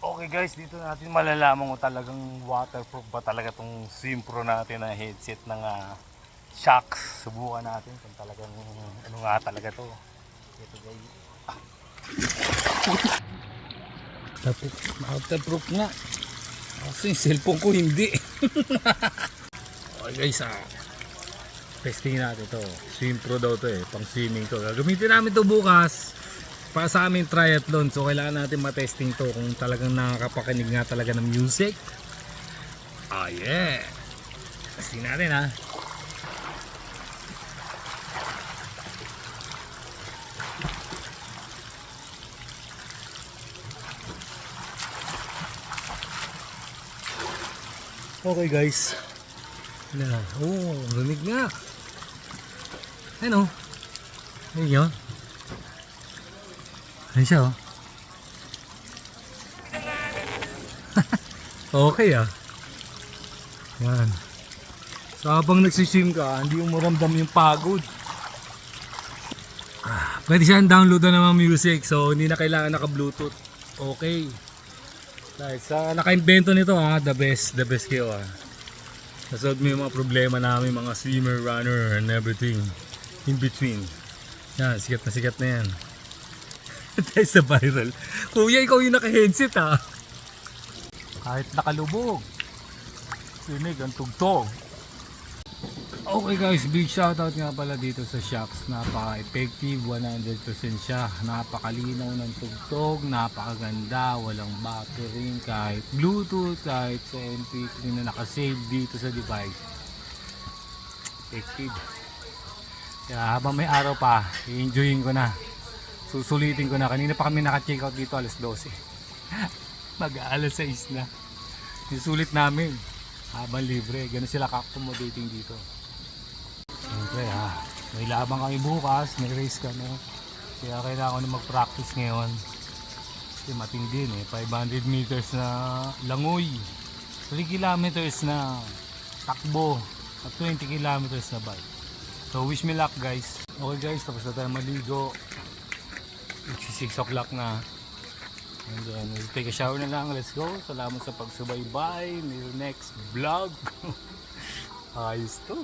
Okay guys, dito natin malalaman kung talagang waterproof ba talaga itong Swimpro natin na headset ng Shocks. Subukan natin kung talagang ano nga talaga to. Ito guys. Waterproof nga. Kasi yung cellphone ko hindi. Okay guys, testing natin to. Swimpro daw to pang swimming to. Gagamitin namin to bukas para sa aming triathlon. So kailangan natin matesting to kung talagang nakakapakinig nga talaga ng music. Oh yeah. Testing natin Okay guys. Oh, lumig nga. Ano? Ayun yun. Ayun siya Okay Yan. So habang nagsiswim ka, hindi mo maramdam yung pagod. Pwede siyang download na ng music. So hindi na kailangan naka-bluetooth. Okay. Right. Sa naka-invento nito the best kayo Nasolve mo yung mga problema namin, mga swimmer, runner, and everything in between. Yan, sikat na yan. Tayo sa viral. Kuya, ikaw yung naka-headset Kahit nakalubog. Sinig ang tugtog. Okay guys, big shoutout nga pala dito sa Shocks. Napaka-effective, 100% siya. Napakalinaw ng tugtog, napakaganda, walang buffering, kahit Bluetooth, kahit sa MP3 na nakasave dito sa device. Effective. Kaya habang may araw pa, i-enjoyin ko na. Susulitin ko na. Kanina pa kami naka-check out dito alas 12. Mag-aalas 6 na. Susulit namin habang libre. Ganun sila ka-accommodating dito. Siyempre may labang kami bukas, may race kami. Kaya kailangan ko na mag-practice ngayon. Kasi matindi 500 meters na langoy, 3 kilometers na takbo, at 20 kilometers na bike. So wish me luck guys. Okay guys, tapos na tayo maligo. It's 6 o'clock na. And then we'll take a shower na lang. Let's go. Salamat sa pagsubaybay. Next vlog. Ayos to.